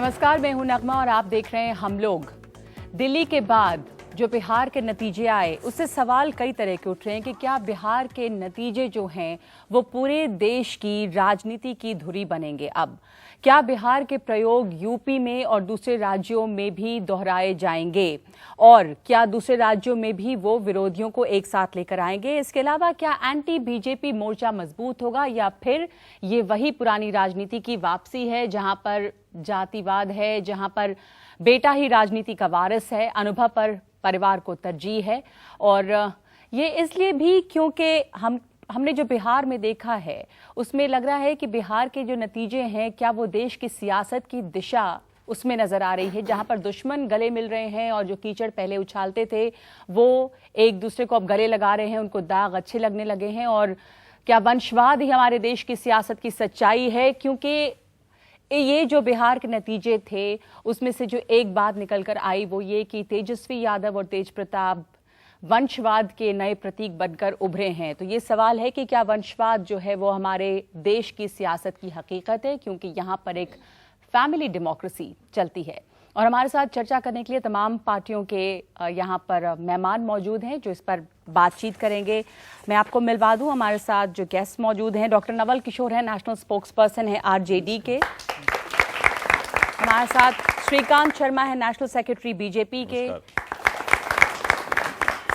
नमस्कार, मैं हूं नगमा और आप देख रहे हैं हम लोग। दिल्ली के बाद जो बिहार के नतीजे आए उससे सवाल कई तरह के उठ रहे हैं कि क्या बिहार के नतीजे जो हैं वो पूरे देश की राजनीति की धुरी बनेंगे। अब क्या बिहार के प्रयोग यूपी में और दूसरे राज्यों में भी दोहराए जाएंगे और क्या दूसरे राज्यों में भी वो विरोधियों को एक साथ लेकर आएंगे। इसके अलावा क्या एंटी बीजेपी मोर्चा मजबूत होगा या फिर ये वही पुरानी राजनीति की वापसी है जहां पर जातिवाद है, जहां पर बेटा ही राजनीति का वारिस है, अनुभव पर परिवार को तरजीह है। और ये इसलिए भी क्योंकि हमने जो बिहार में देखा है उसमें लग रहा है कि बिहार के जो नतीजे हैं क्या वो देश की सियासत की दिशा उसमें नजर आ रही है, जहां पर दुश्मन गले मिल रहे हैं और जो कीचड़ पहले उछालते थे वो एक दूसरे को अब गले लगा रहे हैं, उनको दाग अच्छे लगने लगे हैं। और क्या वंशवाद ही हमारे देश की सियासत की सच्चाई है, क्योंकि ये जो बिहार के नतीजे थे उसमें से जो एक बात निकल कर आई वो ये कि तेजस्वी यादव और तेज प्रताप वंशवाद के नए प्रतीक बनकर उभरे हैं। तो ये सवाल है कि क्या वंशवाद जो है वो हमारे देश की सियासत की हकीकत है, क्योंकि यहाँ पर एक फैमिली डेमोक्रेसी चलती है। और हमारे साथ चर्चा करने के लिए तमाम पार्टियों के यहाँ पर मेहमान मौजूद हैं जो इस पर बातचीत करेंगे। मैं आपको मिलवा दूं, हमारे साथ जो गेस्ट मौजूद हैं, डॉक्टर नवल किशोर हैं, नेशनल स्पोक्स पर्सन है आरजेडी के। हमारे साथ श्रीकांत शर्मा है, नेशनल सेक्रेटरी बीजेपी के।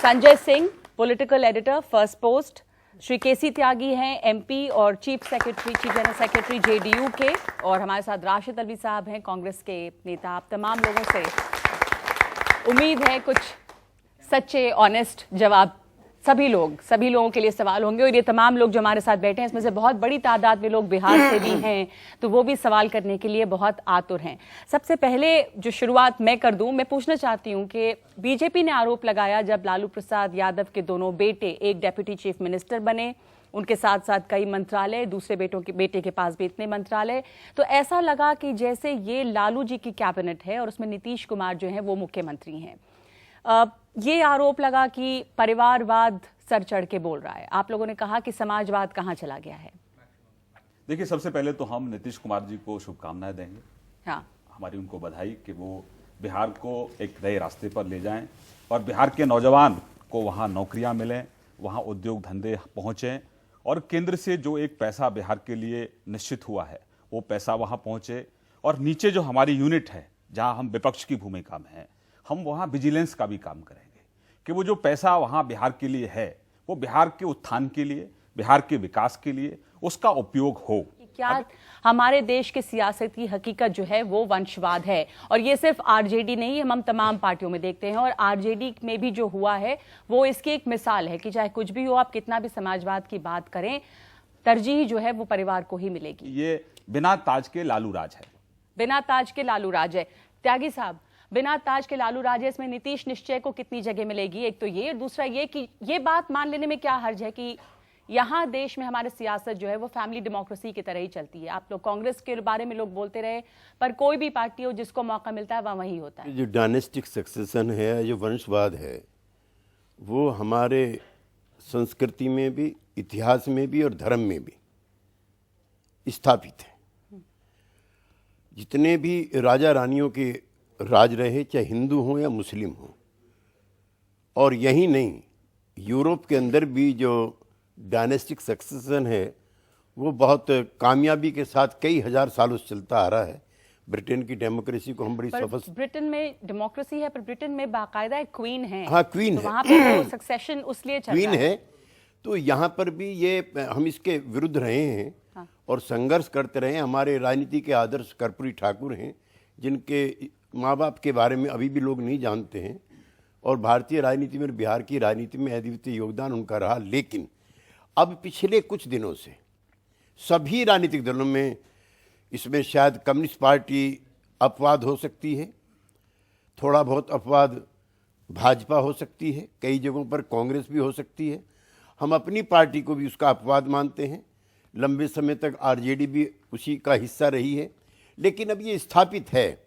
Sanjay Singh, political editor, Firstpost. Shri K C Tyagi हैं, एमपी और चीफ जनरल सेक्रेटरी जेडीयू के। और हमारे साथ राशिद अल्वी साहब हैं, कांग्रेस के नेता। आप तमाम लोगों से उम्मीद है कुछ सच्चे ऑनेस्ट जवाब सभी लोगों के लिए सवाल होंगे। और ये तमाम लोग जो हमारे साथ बैठे हैं इसमें से बहुत बड़ी तादाद में लोग बिहार से भी हैं, तो वो भी सवाल करने के लिए बहुत आतुर हैं। सबसे पहले जो शुरुआत मैं कर दूं, मैं पूछना चाहती हूं कि बीजेपी ने आरोप लगाया जब लालू प्रसाद यादव के दोनों बेटे एक डेप्यूटी चीफ मिनिस्टर बने, उनके साथ साथ कई मंत्रालय, दूसरे बेटे के पास भी इतने मंत्रालय, तो ऐसा लगा कि जैसे ये लालू जी की कैबिनेट है और उसमें नीतीश कुमार जो है वो मुख्यमंत्री हैं। ये आरोप लगा कि परिवारवाद सर चढ़ के बोल रहा है। आप लोगों ने कहा कि समाजवाद कहां चला गया है। देखिए, सबसे पहले तो हम नीतीश कुमार जी को शुभकामनाएं देंगे। हाँ, हमारी उनको बधाई कि वो बिहार को एक नए रास्ते पर ले जाएं और बिहार के नौजवान को वहां नौकरियां मिलें, वहां उद्योग धंधे पहुंचे और केंद्र से जो एक पैसा बिहार के लिए निश्चित हुआ है वो पैसा वहां पहुंचे। और नीचे जो हमारी यूनिट है जहां हम विपक्ष की भूमिका में हैं, हम वहां विजिलेंस का भी काम करेंगे कि वो जो पैसा वहां बिहार के लिए है वो बिहार के उत्थान के लिए, बिहार के विकास के लिए उसका उपयोग हो। क्या हमारे देश के सियासत की हकीकत जो है वो वंशवाद है। और ये सिर्फ आरजेडी नहीं, हम तमाम पार्टियों में देखते हैं और आरजेडी में भी जो हुआ है वो इसकी एक मिसाल है कि चाहे कुछ भी हो, आप कितना भी समाजवाद की बात करें, तरजीह जो है वो परिवार को ही मिलेगी। ये बिना ताज के लालू राज है, बिना ताज के लालू राज है। त्यागी साहब, बिना ताज के लालू राज है, इसमें नीतीश निश्चय को कितनी जगह मिलेगी? एक तो ये, और दूसरा ये कि ये बात मान लेने में क्या हर्ज है कि यहाँ देश में हमारे सियासत जो है वो फैमिली डेमोक्रेसी की तरह ही चलती है। आप लोग कांग्रेस के बारे में लोग बोलते रहे, पर कोई भी पार्टी हो जिसको मौका मिलता है वह वही होता है। जो डायनेस्टिक सक्सेशन है, जो वंशवाद है, वो हमारे संस्कृति में भी, इतिहास में भी और धर्म में भी स्थापित है। जितने भी राजा रानियों के राज रहे, चाहे हिंदू हों या मुस्लिम हों, और यही नहीं, यूरोप के अंदर भी जो डायनेस्टिक सक्सेशन है वो बहुत कामयाबी के साथ कई हजार सालों से चलता आ रहा है। ब्रिटेन की डेमोक्रेसी को हम बड़ी सफल, ब्रिटेन में डेमोक्रेसी है पर ब्रिटेन में बाकायदा एक क्वीन है। हाँ, क्वीन है, वहां पे सक्सेशन उसलिए चल क्वीन रहा है। तो यहाँ पर भी ये हम इसके विरुद्ध रहे हैं। हाँ। और संघर्ष करते रहे। हमारे राजनीति के आदर्श कर्पूरी ठाकुर हैं जिनके माँ बाप के बारे में अभी भी लोग नहीं जानते हैं, और भारतीय राजनीति में, बिहार की राजनीति में अद्वितीय योगदान उनका रहा। लेकिन अब पिछले कुछ दिनों से सभी राजनीतिक दलों में, इसमें शायद कम्युनिस्ट पार्टी अपवाद हो सकती है, थोड़ा बहुत अपवाद भाजपा हो सकती है, कई जगहों पर कांग्रेस भी हो सकती है, हम अपनी पार्टी को भी उसका अपवाद मानते हैं। लंबे समय तक आरजेडी भी उसी का हिस्सा रही है, लेकिन अब ये स्थापित है।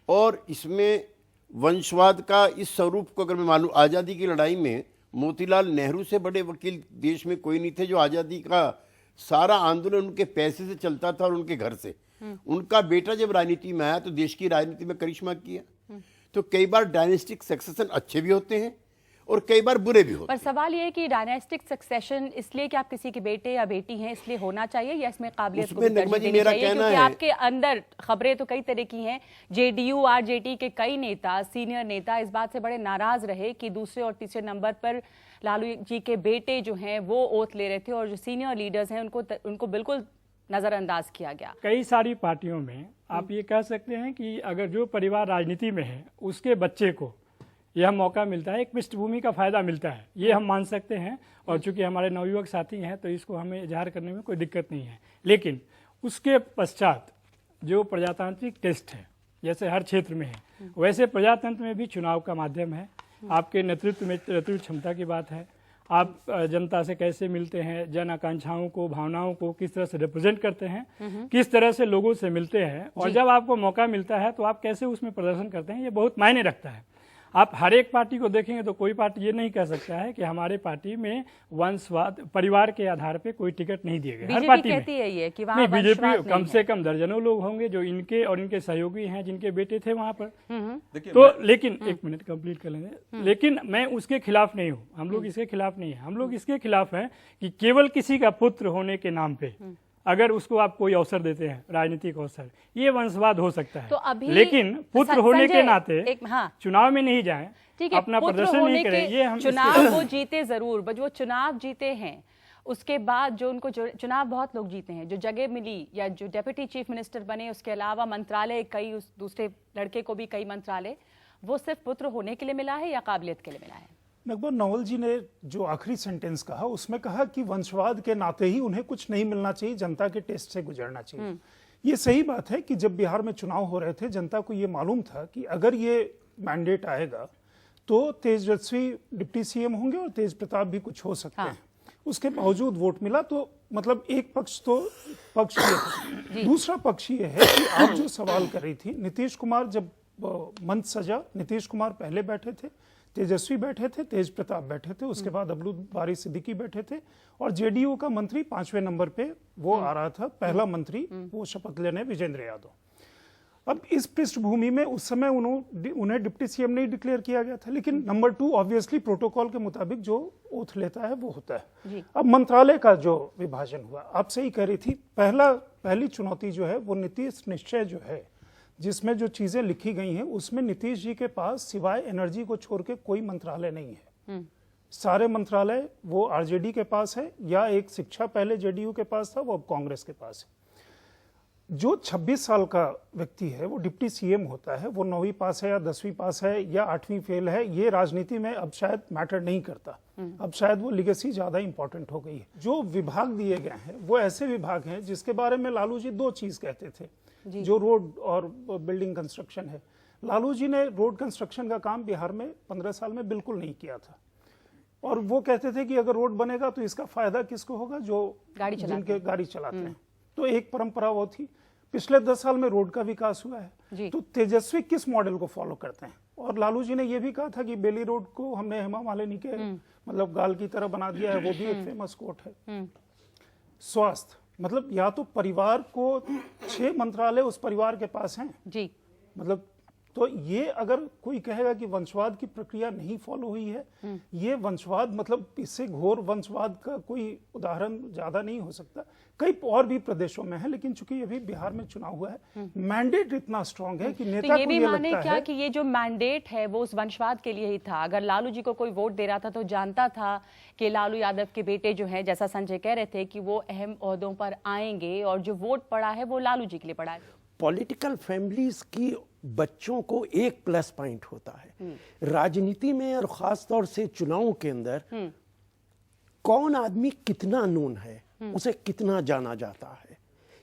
और इसमें वंशवाद का इस स्वरूप को अगर मैं मानूं, आज़ादी की लड़ाई में मोतीलाल नेहरू से बड़े वकील देश में कोई नहीं थे। जो आज़ादी का सारा आंदोलन उनके पैसे से चलता था और उनके घर से। उनका बेटा जब राजनीति में आया तो देश की राजनीति में करिश्मा किया। तो कई बार डायनेस्टिक सक्सेशन अच्छे भी होते हैं और कई बार बुरे भी होते पर सवाल ये है कि डायनेस्टिक सक्सेशन इसलिए कि आप किसी के बेटे या बेटी हैं इसलिए होना चाहिए या इसमें काबिलियत को भी तरजीह देनी चाहिए? क्योंकि आपके अंदर खबरें तो कई तरह की हैं। जेडीयू आरजेडी के कई नेता, सीनियर नेता इस बात से बड़े नाराज रहे कि दूसरे और तीसरे नंबर पर लालू जी के बेटे जो हैं वो ओथ ले रहे थे और जो सीनियर लीडर्स हैं उनको बिल्कुल नजरअंदाज किया गया। कई सारी पार्टियों में आप ये कह सकते हैं कि अगर जो परिवार राजनीति में है उसके बच्चे को यह मौका मिलता है, एक पृष्ठभूमि का फायदा मिलता है, ये हम मान सकते हैं। और चूंकि हमारे नवयुवक साथी हैं तो इसको हमें इजहार करने में कोई दिक्कत नहीं है। लेकिन उसके पश्चात जो प्रजातांत्रिक टेस्ट है, जैसे हर क्षेत्र में है वैसे प्रजातंत्र में भी चुनाव का माध्यम है। आपके नेतृत्व में नेतृत्व क्षमता की बात है। आप जनता से कैसे मिलते हैं, जन आकांक्षाओं को, भावनाओं को किस तरह से रिप्रेजेंट करते हैं, किस तरह से लोगों से मिलते हैं, और जब आपको मौका मिलता है तो आप कैसे उसमें प्रदर्शन करते हैं, ये बहुत मायने रखता है। आप हर एक पार्टी को देखेंगे तो कोई पार्टी ये नहीं कह सकता है कि हमारे पार्टी में वंशवाद, परिवार के आधार पे कोई टिकट नहीं दिए गए। हर पार्टी कहती है ये कि नहीं, बीजेपी कम से कम दर्जनों लोग होंगे जो इनके और इनके सहयोगी हैं जिनके बेटे थे वहां पर। तो लेकिन एक मिनट कंप्लीट कर लेंगे। लेकिन मैं उसके खिलाफ नहीं हूँ, हम लोग इसके खिलाफ नहीं है। हम लोग इसके खिलाफ हैं कि केवल किसी का पुत्र होने के नाम पे अगर उसको आप कोई अवसर देते हैं, राजनीतिक अवसर, ये वंशवाद हो सकता है। तो अभी लेकिन पुत्र होने के नाते हाँ, चुनाव में नहीं जाएं, ठीक है, अपना प्रदर्शन नहीं करें। ये हम चुनाव वो जीते जरूर, बट वो चुनाव जीते हैं उसके बाद जो उनको चुनाव बहुत लोग जीते हैं, जो जगह मिली या जो डेप्यूटी चीफ मिनिस्टर बने, उसके अलावा मंत्रालय कई, उस दूसरे लड़के को भी कई मंत्रालय, वो सिर्फ पुत्र होने के लिए मिला है या काबिलियत के लिए मिला है? नकबर नवल जी ने जो आखिरी सेंटेंस कहा उसमें कहा कि वंशवाद के नाते ही उन्हें कुछ नहीं मिलना चाहिए, जनता के टेस्ट से गुजरना चाहिए। ये सही बात है कि जब बिहार में चुनाव हो रहे थे जनता को ये मालूम था कि अगर ये मैंडेट आएगा तो तेजस्वी डिप्टी सीएम होंगे और तेज प्रताप भी कुछ हो सकते हैं। उसके बावजूद वोट मिला। तो मतलब एक पक्ष तो पक्ष ये था। दूसरा पक्ष ये है कि आप जो सवाल कर रही थी, नीतीश कुमार जब मंच सजा, नीतीश कुमार पहले बैठे थे, तेजस्वी बैठे थे, तेज प्रताप बैठे थे, उसके बाद अब्दुल बारी सिद्दीकी बैठे थे और जेडीयू का मंत्री 5वें नंबर पे वो आ रहा था, पहला मंत्री वो शपथ लेने, विजेंद्र यादव। अब इस पृष्ठभूमि में उस समय उन्हें डिप्टी सीएम नहीं डिक्लेयर किया गया था। लेकिन नंबर 2 ऑब्वियसली प्रोटोकॉल के मुताबिक जो ओथ लेता है वो होता है। अब मंत्रालय का जो विभाजन हुआ, आप सही कह रही थी, पहली चुनौती जो है वो नीतीश निश्चय जो है, जिसमें जो चीजें लिखी गई हैं उसमें नीतीश जी के पास सिवाय एनर्जी को छोड़ के कोई मंत्रालय नहीं है। सारे मंत्रालय वो आरजेडी के पास है या एक शिक्षा पहले जेडीयू के पास था, वो अब कांग्रेस के पास है। जो 26 साल का व्यक्ति है वो डिप्टी सीएम होता है, वो 9वीं पास है या 10वीं पास है या 8वीं फेल है, ये राजनीति में अब शायद मैटर नहीं करता। अब शायद वो लिगेसी ज्यादा इंपॉर्टेंट हो गई है। जो विभाग दिए गए हैं वो ऐसे विभाग हैं जिसके बारे में लालू जी 2 चीज कहते थे, जो रोड और बिल्डिंग कंस्ट्रक्शन है। लालू जी ने रोड कंस्ट्रक्शन का काम बिहार में 15 साल में बिल्कुल नहीं किया था और वो कहते थे कि अगर रोड बनेगा तो इसका फायदा किसको होगा, जो जिनके गाड़ी चलाते हैं। तो एक परंपरा वो थी। पिछले 10 साल में रोड का विकास हुआ है। तो तेजस्वी किस मॉडल को फॉलो करते हैं? और लालू जी ने यह भी कहा था कि बेली रोड को हमने हेमा मालिनी के मतलब गाल की तरह बना दिया है, वो भी एक फेमस कोट है। स्वास्थ्य, मतलब या तो परिवार को 6 मंत्रालय उस परिवार के पास हैं जी, मतलब तो ये अगर कोई कहेगा कि वंशवाद की प्रक्रिया नहीं फॉलो हुई है, ये वंशवाद मतलब इससे घोर वंशवाद का कोई उदाहरण ज्यादा नहीं हो सकता। कई और भी प्रदेशों में है, लेकिन चूंकि अभी बिहार में चुनाव हुआ है, मैंडेट इतना स्ट्रांग है कि नेता तो ये को भी ये माने लगता क्या है कि ये जो मैंडेट है वो उस वंशवाद के लिए ही था। अगर लालू जी को कोई वोट दे रहा था तो जानता था कि लालू यादव के बेटे जो हैं, जैसा संजय कह रहे थे कि वो अहम ओहदों पर आएंगे और जो वोट पड़ा है वो लालू जी के लिए पड़ा है। पॉलिटिकल फैमिलीज की बच्चों को एक प्लस पॉइंट होता है राजनीति में, और खास तौर से चुनाव के अंदर कौन आदमी कितना नून है, उसे कितना जाना जाता है,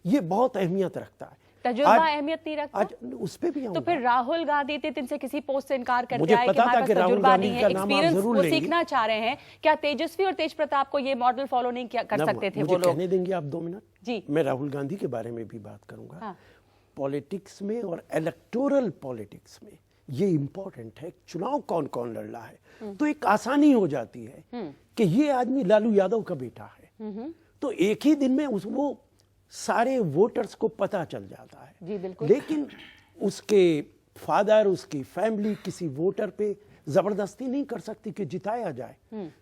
ये बहुत अहमियत रखता है। तजुर्बा अहमियत नहीं रखता। आज उस पे भी तो फिर राहुल गांधी थे, इनसे किसी पोस्ट से इनकार करके मुझे आए पता कि था कि राहुल गांधी का नाम आप जरूर वो लेंगे। सीखना चाह रहे हैं। क्या तेजस्वी और तेज प्रताप को ये मॉडल फॉलो नहीं कर सकते थे वो लोग? कहने देंगे आप 2 मिनट जी। मैं राहुल गांधी के बारे में भी बात करूंगा। पॉलिटिक्स में और इलेक्टोरल पॉलिटिक्स में ये इंपॉर्टेंट है, चुनाव कौन कौन लड़ रहा है, तो एक आसानी हो जाती है कि ये आदमी लालू यादव का बेटा है, तो एक ही दिन में वो सारे वोटर्स को पता चल जाता है। जी, बिल्कुल। लेकिन उसके फादर, उसकी फैमिली किसी वोटर पे जबरदस्ती नहीं कर सकती कि जिताया जाए।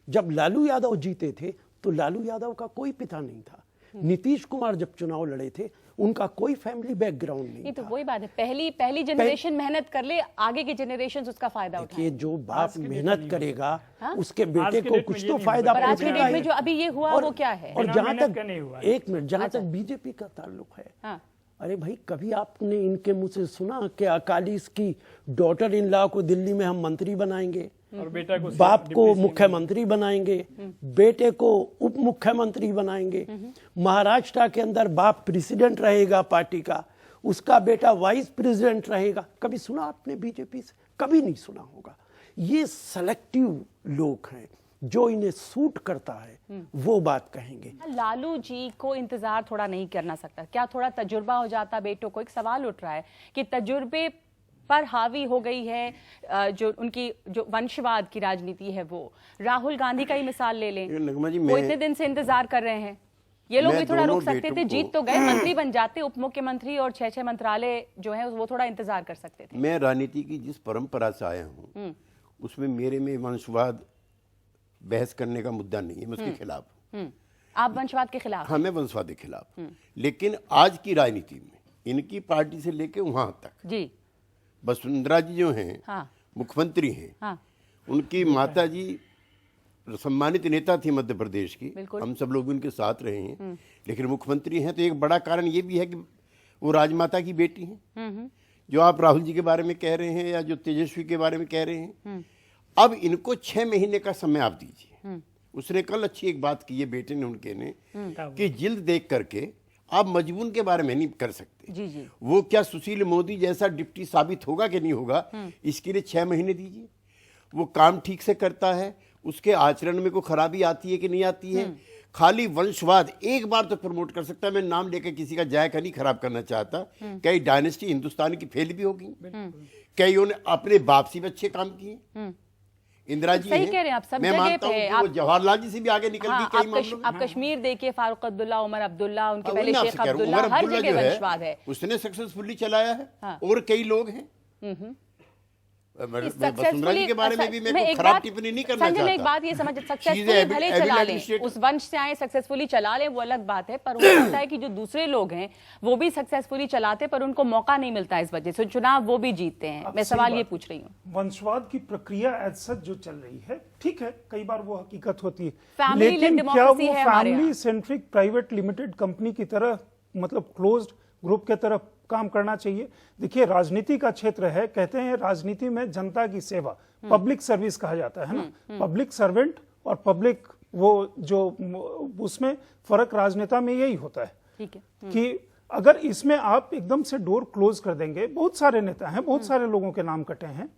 जब लालू यादव जीते थे तो लालू यादव का कोई पिता नहीं था। नीतीश कुमार जब चुनाव लड़े थे उनका कोई फैमिली बैकग्राउंड नहीं ये तो था। वही बात है, पहली जनरेशन मेहनत कर ले, आगे की जनरेशन उसका फायदा उठाए। कि जो बाप मेहनत करेगा उसके आज बेटे के को डेट में कुछ ये तो नहीं फायदा पर आज के पहुंचेगा डेट में ही। जो अभी ये हुआ वो क्या है? और बिना जहां मेहनत तक का नहीं हुआ है। एक मिनट, जहां तक बीजेपी का ताल्लुक है, हाँ। अरे भाई कभी आपने इनके मुंह से सुना कि अकालीस की डॉटर इन लॉ को दिल्ली में हम मंत्री बनाएंगे, और बेटा को बाप को डिप्टी मुख्यमंत्री बनाएंगे, बेटे को उप मुख्यमंत्री बनाएंगे, महाराष्ट्र के अंदर बाप प्रेसिडेंट रहेगा पार्टी का, उसका बेटा वाइस प्रेसिडेंट रहेगा। कभी सुना आपने बीजेपी से? कभी नहीं सुना होगा। ये सेलेक्टिव लोग हैं, जो इन्हें सूट करता है वो बात कहेंगे। लालू जी को इंतजार थोड़ा नहीं करना सकता क्या? थोड़ा तजुर्बा हो जाता बेटों को। एक सवाल उठ रहा है कि तजुर्बे पर हावी हो गई है जो उनकी जो वंशवाद की राजनीति है वो। राहुल गांधी का ही मिसाल ले लें, नगमा जी, वो इतने दिन से इंतजार कर रहे हैं। ये लोग मैं भी थोड़ा रुक दोनों सकते थे, बेटों जीत को- तो गए, मंत्री बन जाते, उप मुख्यमंत्री और 6 मंत्रालय जो है वो थोड़ा इंतजार कर सकते थे। मैं राजनीति की जिस परंपरा से आया हूँ उसमें मेरे में वंशवाद बहस करने का मुद्दा नहीं है। मैं उसके खिलाफ हूँ। आप वंशवाद के खिलाफ? हाँ, मैं वंशवाद के खिलाफ हूँ। लेकिन आज की राजनीति में इनकी पार्टी से लेके वहां तक जी। वसुंधरा जी जो हैं हाँ। मुख्यमंत्री हैं, हाँ। उनकी माता जी सम्मानित नेता थी मध्य प्रदेश की, बिल्कुल। हम सब लोग उनके साथ रहे हैं, लेकिन मुख्यमंत्री हैं। तो एक बड़ा कारण ये भी है कि वो राजमाता की बेटी हैं। जो आप राहुल जी के बारे में कह रहे हैं या जो तेजस्वी के बारे में कह रहे हैं, अब इनको 6 महीने का समय आप दीजिए। उसने कल अच्छी एक बात की है बेटे ने, उनके ने, कि जिल्द देख करके आप मजबून के बारे में नहीं कर सकते। जी जी। वो क्या सुशील मोदी जैसा डिप्टी साबित होगा कि नहीं होगा, इसके लिए 6 महीने दीजिए। वो काम ठीक से करता है, उसके आचरण में कोई खराबी आती है कि नहीं आती है। खाली वंशवाद एक बार तो प्रमोट कर सकता है। मैं नाम लेकर किसी का जायका नहीं खराब करना चाहता। कई डायनेस्टी हिंदुस्तान की फेल भी होगी, कई उन्होंने अपने बाप से भी अच्छे काम किए। इंदिरा जी सही हैं। कह रहे हैं आप, सब मैं जगह मानता पे हूं है। कि वो आप- जवाहरलाल जी से भी आगे निकल हाँ, गई कई मामलों में। आप कश्मीर देखिए, फारूक अब्दुल्ला, उमर अब्दुल्ला, उनके अब पहले वही मैं शेख आपसे कह रहा हूं, अब्दुल्ला, उमर हर अब्दुल्ला जगह जो वंशवाद है। उसने सक्सेसफुली चलाया है। हाँ। और कई लोग हैं। मैं वसुंधरा जी के बारे में भी मैं कोई खराब टिप्पणी नहीं करना चाहता। संजय, एक बात ये समझ, She is सक्सेसफुली a भले able चला लें, administrator. उस वंश से आए सक्सेसफुली चला लें, वो अलग बात है, पर उनको लगता है कि जो दूसरे लोग हैं वो भी सक्सेसफुली चलाते, पर उनको मौका नहीं मिलता इस वजह से चुनाव वो भी जीतते हैं। मैं सही सवाल ये बात। पूछ रही हूँ। वंशवाद की प्रक्रिया एज सच जो चल रही है, ठीक है, कई बार वो हकीकत होती है, Family लेकिन led क्या वो democracy है हमारे फैमिली यहाँ। सेंट्रिक प्राइवेट लिमिटेड कंपनी की तरह, मतलब क्लोज्ड ग्रुप के तरफ काम करना चाहिए? देखिए, राजनीति का क्षेत्र है, कहते हैं राजनीति में जनता की सेवा, पब्लिक सर्विस कहा जाता है ना, पब्लिक सर्वेंट और पब्लिक, वो जो उसमें फर्क राजनेता में यही होता है ठीक है। कि अगर इसमें आप एकदम से डोर क्लोज कर देंगे, बहुत सारे नेता हैं, बहुत सारे लोगों के नाम कटे हैं,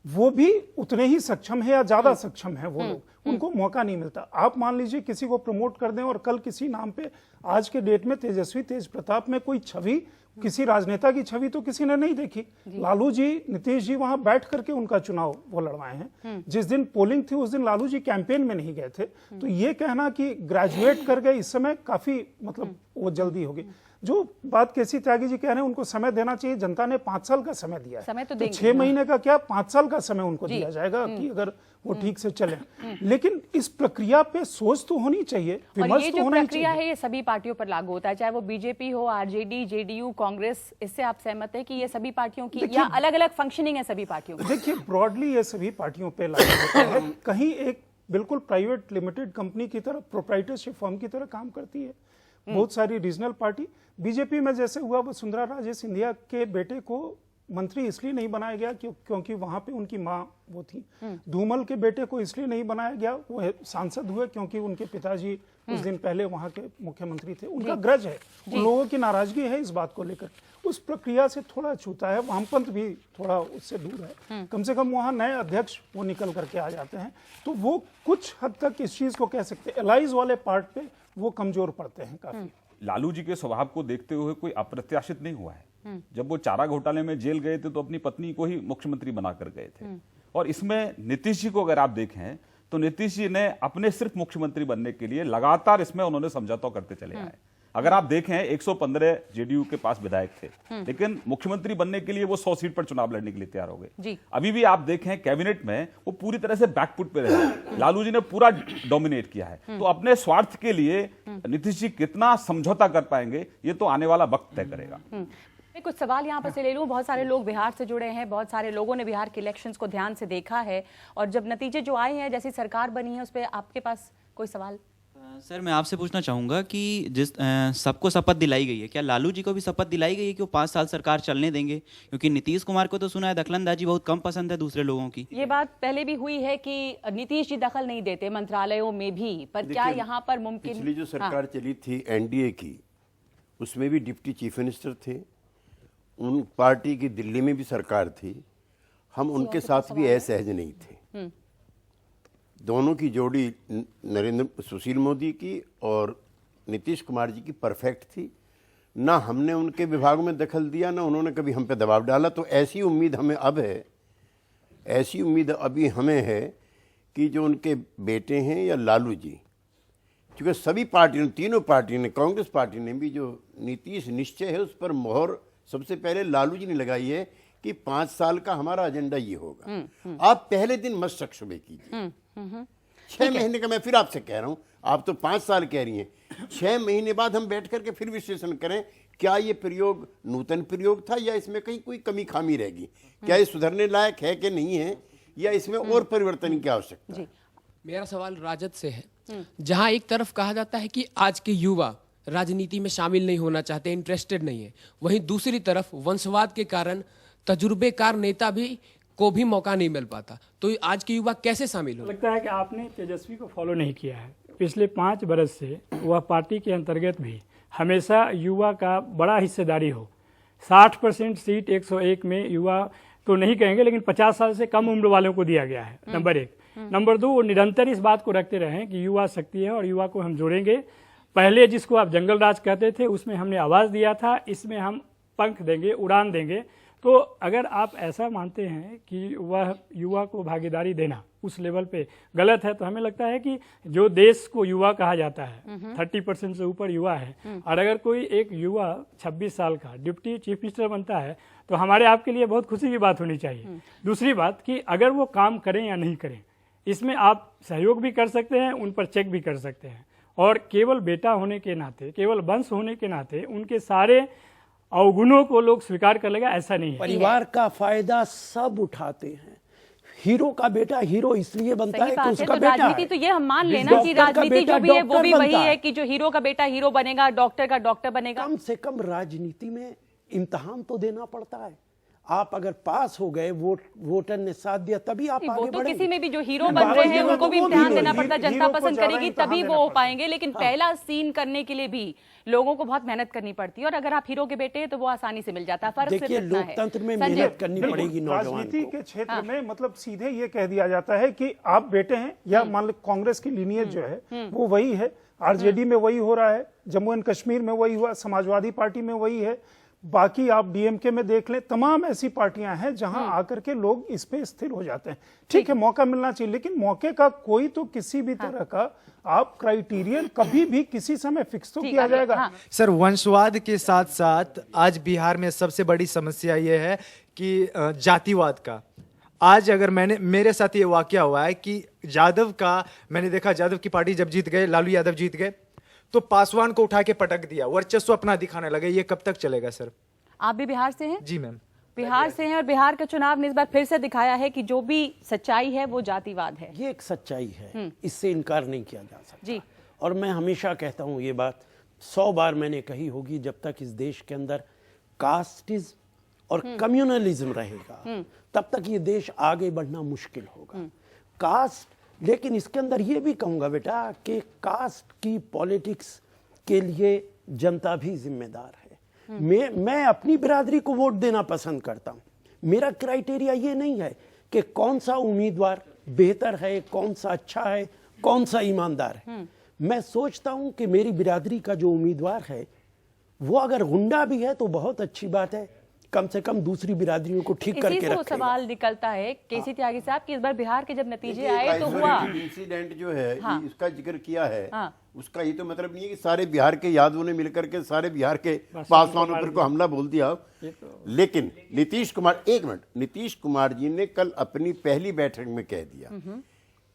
वो भी उतने ही सक्षम है या ज्यादा सक्षम है, वो लोग, उनको मौका नहीं मिलता। आप मान लीजिए किसी को प्रमोट कर दें और कल किसी नाम पे, आज के डेट में तेजस्वी तेज प्रताप में कोई छवि, किसी राजनेता की छवि तो किसी ने नहीं देखी। लालू जी, नीतीश जी वहां बैठ करके उनका चुनाव वो लड़वाए हैं। जिस दिन पोलिंग थी उस दिन लालू जी कैंपेन में नहीं गए थे। तो ये कहना कि ग्रेजुएट कर गए इस समय, काफी मतलब वो जल्दी होगी। जो बात केसी त्यागी जी कह रहे हैं, उनको समय देना चाहिए। जनता ने 5 साल का समय दिया है, समय तो तो देंगे, 6 महीने का क्या, 5 साल का समय उनको दिया जाएगा कि अगर वो ठीक से चले। लेकिन इस प्रक्रिया पे सोच तो होनी चाहिए, और विमर्श ये तो जो होना ही प्रक्रिया चाहिए। है ये सभी पार्टियों पर लागू होता है, चाहे वो बीजेपी हो, आरजेडी, जेडीयू, कांग्रेस। इससे आप सहमत है कि ये सभी पार्टियों की या अलग अलग फंक्शनिंग है सभी पार्टियों की? देखिए, ब्रॉडली ये सभी पार्टियों पे लागू होता है। कहीं एक बिल्कुल प्राइवेट लिमिटेड कंपनी की तरह, प्रोप्राइटरशिप फर्म की तरह काम करती है। बहुत सारी रीजनल पार्टी, बीजेपी में जैसे हुआ, वसुंधरा राजे सिंधिया के बेटे को मंत्री इसलिए नहीं बनाया गया क्योंकि वहां पे उनकी मां वो थी। धूमल के बेटे को इसलिए नहीं बनाया गया, वो सांसद हुए क्योंकि उनके पिताजी कुछ दिन पहले वहां के मुख्यमंत्री थे। उनका ग्रज है, उन लोगों की नाराजगी है इस बात को लेकर। उस प्रक्रिया से थोड़ा छूता है। वामपंथ भी थोड़ा उससे दूर है। कम से कम वहां नए अध्यक्ष वो निकल करके आ जाते हैं, तो वो कुछ हद तक इस चीज को कह सकते हैं, एलाइज वाले पार्ट पे वो कमजोर पड़ते हैं काफी। लालू जी के स्वभाव को देखते हुए कोई अप्रत्याशित नहीं हुआ है। जब वो चारा घोटाले में जेल गए थे तो अपनी पत्नी को ही मुख्यमंत्री बनाकर गए थे। और इसमें नीतीश जी को अगर आप देखें तो नीतीश जी ने अपने सिर्फ मुख्यमंत्री बनने के लिए लगातार इसमें उन्होंने समझौता करते चले आए। अगर आप देखें 115 जेडीयू के पास विधायक थे, लेकिन मुख्यमंत्री बनने के लिए वो 100 सीट पर चुनाव लड़ने के लिए तैयार हो गए। जी। अभी भी आप देखें कैबिनेट में वो पूरी तरह से बैकफुट पे रहे। लालू जी ने पूरा डोमिनेट किया है। तो अपने स्वार्थ के लिए नीतीश जी कितना समझौता कर पाएंगे, ये तो आने वाला वक्त तय करेगा। मैं कुछ सवाल यहाँ पर से ले लूँ। बहुत सारे लोग बिहार से जुड़े हैं, बहुत सारे लोगों ने बिहार के इलेक्शंस को ध्यान से देखा है, और जब नतीजे जो आए हैं, जैसी सरकार बनी है, उस पर आपके पास कोई सवाल? सर, मैं आपसे पूछना चाहूँगा कि जिस सबको शपथ दिलाई गई है, क्या लालू जी को भी शपथ दिलाई गई है कि वो 5 साल सरकार चलने देंगे? क्योंकि नीतीश कुमार को तो सुना है दखलंदाजी बहुत कम पसंद है दूसरे लोगों की। ये बात पहले भी हुई है कि नीतीश जी दखल नहीं देते मंत्रालयों में भी, पर क्या यहाँ पर मुमकिन? पिछली जो सरकार चली थी एनडीए की, उसमें भी डिप्टी चीफ मिनिस्टर थे, उन पार्टी की दिल्ली में भी सरकार थी, हम उनके साथ भी असहज नहीं थे। दोनों की जोड़ी सुशील मोदी की और नीतीश कुमार जी की परफेक्ट थी। ना हमने उनके विभागों में दखल दिया, ना उन्होंने कभी हम पे दबाव डाला। तो ऐसी उम्मीद हमें अब है, ऐसी उम्मीद अभी हमें है कि जो उनके बेटे हैं या लालू जी, क्योंकि सभी पार्टियों, तीनों पार्टी ने, कांग्रेस पार्टी ने भी जो नीतीश निश्चय है उस पर मोहर सबसे पहले लालू जी ने लगाई है कि 5 साल का हमारा एजेंडा ये होगा। आप पहले दिन मत शख्सबे कीजिए। 6 महीने का, मैं फिर आपसे कह रहा हूं, आप तो 5 साल कह रही हैं, 6 महीने बाद हम बैठ करके फिर विश्लेषण करें, क्या ये प्रयोग नूतन प्रयोग था या इसमें कहीं कोई कमी खामी रहेगी, क्या ये सुधरने लायक है कि नहीं है, या इसमें और परिवर्तन की आवश्यकता है। मेरा सवाल राजद से है। जहां एक तरफ कहा जाता है कि आज के युवा राजनीति में शामिल नहीं होना चाहते, इंटरेस्टेड नहीं है, वहीं दूसरी तरफ वंशवाद के कारण तजुर्बेकार नेता भी को भी मौका नहीं मिल पाता, तो आज के युवा कैसे शामिल हो? लगता है कि आपने तेजस्वी को फॉलो नहीं किया है। पिछले 5 बरस से वह पार्टी के अंतर्गत भी हमेशा युवा का बड़ा हिस्सेदारी हो। 60% सीट 101 में युवा तो नहीं कहेंगे, लेकिन 50 साल से कम उम्र वालों को दिया गया है, नंबर 1। नंबर 2, वो निरंतर इस बात को रखते रहे कि युवा शक्ति है और युवा को हम जोड़ेंगे। पहले जिसको आप जंगल राज कहते थे, उसमें हमने आवाज़ दिया था, इसमें हम पंख देंगे, उड़ान देंगे। तो अगर आप ऐसा मानते हैं कि वह युवा को भागीदारी देना उस लेवल पे गलत है, तो हमें लगता है कि जो देश को युवा कहा जाता है, 30% से ऊपर युवा है, और अगर कोई एक युवा 26 साल का डिप्टी चीफ मिनिस्टर बनता है, तो हमारे आपके लिए बहुत खुशी की बात होनी चाहिए। दूसरी बात कि अगर वो काम करें या नहीं करें, इसमें आप सहयोग भी कर सकते हैं, उन पर चेक भी कर सकते हैं, और केवल बेटा होने के नाते, केवल वंश होने के नाते उनके सारे अवगुणों को लोग स्वीकार कर लेगा, ऐसा नहीं है। परिवार का फायदा सब उठाते हैं। हीरो का बेटा हीरो इसलिए बनता है कि उसका बेटा राजनीति तो ये हम मान लेना कि राजनीति जो भी है वो भी वही है कि जो हीरो का बेटा हीरो बनेगा, डॉक्टर का डॉक्टर बनेगा। कम से कम राजनीति में इम्तिहान तो देना पड़ता है। आप अगर पास हो गए, वोटर ने साथ दिया, तभी आप आगे तो बढ़ेंगे। किसी में भी जो हीरो बन रहे हैं उनको भी इम्तिहान देना पड़ता है, जनता पसंद करेगी तभी वो हो पाएंगे, लेकिन पहला सीन करने के लिए भी लोगों को बहुत मेहनत करनी पड़ती है, और अगर आप हीरो के बेटे हैं तो वो आसानी से मिल जाता है। फर्क सिर्फ देखिए, इतना है। लोकतंत्र में मेहनत करनी पड़ेगी नौजवान राजनीति को। के क्षेत्र में मतलब सीधे ये कह दिया जाता है कि आप बेटे हैं, या मान लो कांग्रेस की लीनियज जो है वो वही है, आरजेडी में वही हो रहा है, जम्मू एंड कश्मीर में वही हुआ, समाजवादी पार्टी में वही है, बाकी आप डीएमके में देख लें, तमाम ऐसी पार्टियां हैं जहां आकर के लोग इस पे स्थिर हो जाते हैं। ठीक है, मौका मिलना चाहिए, लेकिन मौके का कोई तो किसी भी तरह का आप क्राइटेरियन कभी भी किसी समय फिक्स तो किया जाएगा। सर, वंशवाद के साथ साथ आज बिहार में सबसे बड़ी समस्या ये है कि जातिवाद का। आज अगर मेरे साथ ये वाकया हुआ है कि यादव का, मैंने देखा यादव की पार्टी जब जीत गए, लालू यादव जीत गए, तो पासवान को उठा के पटक दिया, वर्चस्व अपना दिखाने लगे। ये कब तक चलेगा सर? आप भी बिहार से हैं? जी मैम, बिहार से हैं, और बिहार का चुनाव ने इस बार फिर से दिखाया है कि जो भी सच्चाई है वो जातिवाद है। ये एक सच्चाई है, इससे इनकार नहीं किया जा सकता। जी। और मैं हमेशा कहता हूँ ये बात, 100 बार मैंने कही होगी, जब तक इस देश के अंदर कास्टिज्म और कम्युनलिज्म रहेगा तब तक ये देश आगे बढ़ना मुश्किल होगा। कास्ट, लेकिन इसके अंदर ये भी कहूँगा बेटा कि कास्ट की पॉलिटिक्स के लिए जनता भी जिम्मेदार है। मैं अपनी बिरादरी को वोट देना पसंद करता हूँ। मेरा क्राइटेरिया ये नहीं है कि कौन सा उम्मीदवार बेहतर है, कौन सा अच्छा है, कौन सा ईमानदार है। मैं सोचता हूँ कि मेरी बिरादरी का जो उम्मीदवार है वो अगर गुंडा भी है तो बहुत अच्छी बात है, कम से कम दूसरी बिरादरियों को ठीक इसी करके से वो रखेगा। सवाल निकलता है केसी त्यागी साहब कि इस बार बिहार के जब नतीजे आए तो हुआ इंसिडेंट जो है हाँ। इसका जिक्र किया है, हाँ। उसका ये तो मतलब नहीं है कि सारे बिहार के यादवों ने मिलकर के सारे बिहार के पासवानों पर को हमला बोल दिया। लेकिन नीतीश कुमार, एक मिनट, नीतीश कुमार जी ने कल अपनी पहली बैठक में कह दिया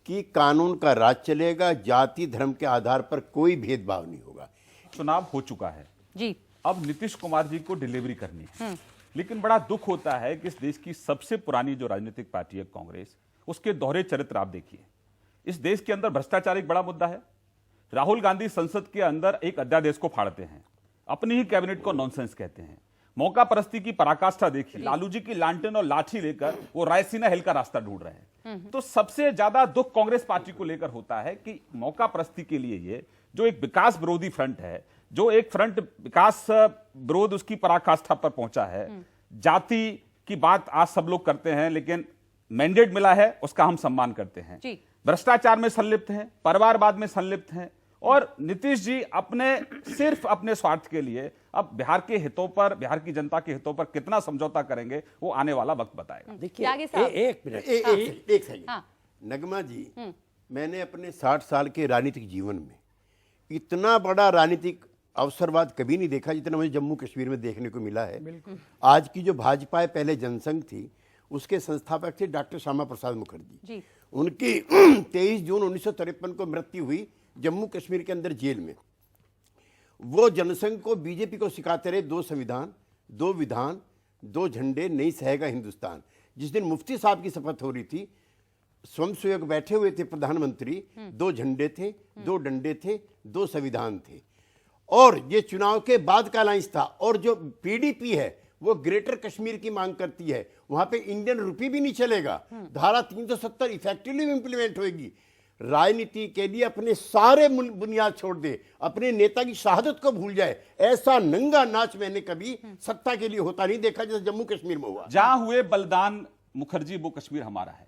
कि कानून का राज चलेगा, जाति धर्म के आधार पर कोई भेदभाव नहीं होगा। चुनाव हो चुका है जी, अब नीतीश कुमार जी को डिलीवरी करनी है। लेकिन बड़ा दुख होता है कि इस देश की सबसे पुरानी जो राजनीतिक पार्टी है कांग्रेस, उसके दोहरे चरित्र आप देखिए। इस देश के अंदर भ्रष्टाचार एक बड़ा मुद्दा है। राहुल गांधी संसद के अंदर एक अध्यादेश को फाड़ते हैं, अपनी ही कैबिनेट को नॉनसेंस कहते हैं। मौका परस्ती की पराकाष्ठा देखिए, लालू जी की लालटेन और लाठी लेकर वो रायसीना हिल का रास्ता ढूंढ रहे हैं। तो सबसे ज्यादा दुख कांग्रेस पार्टी को लेकर होता है कि मौका परस्ती के लिए ये जो एक विकास विरोधी फ्रंट है, जो एक फ्रंट विकास विरोध उसकी पराकाष्ठा पर पहुंचा है। जाति की बात आज सब लोग करते हैं, लेकिन मैंडेट मिला है उसका हम सम्मान करते हैं। भ्रष्टाचार में संलिप्त हैं, परिवारवाद में संलिप्त हैं, और नीतीश जी सिर्फ अपने स्वार्थ के लिए अब बिहार के हितों पर, बिहार की जनता के हितों पर कितना समझौता करेंगे वो आने वाला वक्त बताएगा। देखिए एक मिनट, एक सेकंड, नगमा जी, मैंने अपने 60 साल के राजनीतिक जीवन में इतना बड़ा राजनीतिक अवसरवाद कभी नहीं देखा जितना मुझे जम्मू कश्मीर में देखने को मिला है। आज की जो भाजपा पहले जनसंघ थी, उसके संस्थापक थे डॉक्टर श्यामा प्रसाद मुखर्जी। उनकी 23 जून 1953 को मृत्यु हुई जम्मू कश्मीर के अंदर जेल में। वो जनसंघ को, बीजेपी को सिखाते रहे 2 संविधान, 2 विधान, 2 झंडे, नहीं सहेगा हिंदुस्तान। जिस दिन मुफ्ती साहब की शपथ हो रही थी, स्वयंसेवक बैठे हुए थे प्रधानमंत्री, 2 झंडे थे, 2 डंडे थे, 2 संविधान थे। और ये चुनाव के बाद का अलायंस था। और जो पीडीपी है वो ग्रेटर कश्मीर की मांग करती है, वहां पे इंडियन रुपी भी नहीं चलेगा, धारा 370 इफेक्टिवली इंप्लीमेंट होगी। राजनीति के लिए अपने सारे बुनियाद छोड़ दे, अपने नेता की शहादत को भूल जाए, ऐसा नंगा नाच मैंने कभी सत्ता के लिए होता नहीं देखा जैसे जम्मू कश्मीर में हुआ। जहां हुए बलिदान मुखर्जी वो कश्मीर हमारा है।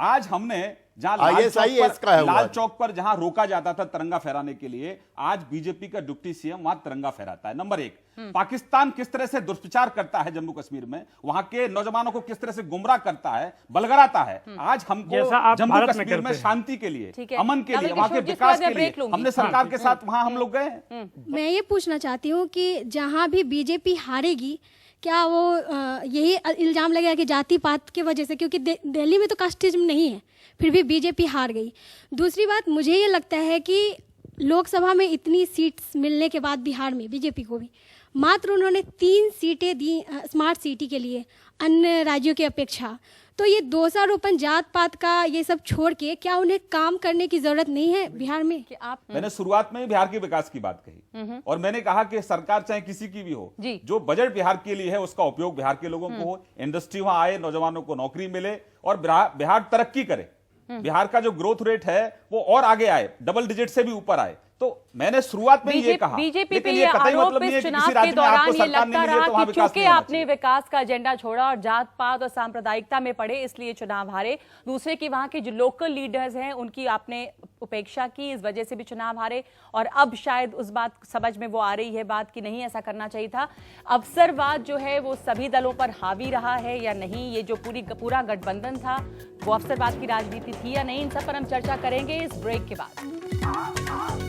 आज हमने जहां लाल चौक पर जहां रोका जाता था तिरंगा फहराने के लिए, आज बीजेपी का डिप्टी सीएम वहां तिरंगा फहराता है। नंबर 1, पाकिस्तान किस तरह से दुष्प्रचार करता है जम्मू कश्मीर में, वहां के नौजवानों को किस तरह से गुमराह करता है, बलगराता है। आज हमको जम्मू कश्मीर में शांति के लिए, अमन के लिए, वहां के विकास के लिए हमने सरकार के साथ वहां हम लोग गए हैं। मैं ये पूछना चाहती हूँ कि जहां भी बीजेपी हारेगी, क्या वो यही इल्जाम लगेगा कि जाति पात की वजह से, क्योंकि दिल्ली में तो कास्टिज्म नहीं है, फिर भी बीजेपी हार गई। दूसरी बात, मुझे ये लगता है कि लोकसभा में इतनी सीट्स मिलने के बाद बिहार में बीजेपी को भी मात्र उन्होंने 3 सीटें दी स्मार्ट सिटी के लिए अन्य राज्यों की अपेक्षा। तो ये दोषारोपण जात पात का ये सब छोड़ के क्या उन्हें काम करने की जरूरत नहीं है बिहार में? कि आप मैंने शुरुआत में बिहार के विकास की बात कही और मैंने कहा कि सरकार चाहे किसी की भी हो, जो बजट बिहार के लिए है उसका उपयोग बिहार के लोगों को हो, इंडस्ट्री वहां आए, नौजवानों को नौकरी मिले और बिहार तरक्की करे। बिहार का जो ग्रोथ रेट है वो और आगे आए, डबल डिजिट से भी ऊपर आए। तो मैंने शुरुआत में ये कहा, बीजेपी पे ये आरोप इस चुनाव के दौरान ये लगता रहा कि चूंकि आपने विकास का एजेंडा छोड़ा और जात पात और सांप्रदायिकता में पड़े इसलिए चुनाव हारे। दूसरे की वहां के जो लोकल लीडर्स हैं उनकी आपने उपेक्षा की, इस वजह से भी चुनाव हारे। और अब शायद उस बात समझ में वो आ रही है बात कि नहीं ऐसा करना चाहिए था। अवसरवाद जो है वो सभी दलों पर हावी रहा है या नहीं, ये जो पूरा गठबंधन था वो अवसरवाद की राजनीति थी या नहीं, इन सब पर हम चर्चा करेंगे इस ब्रेक के बाद।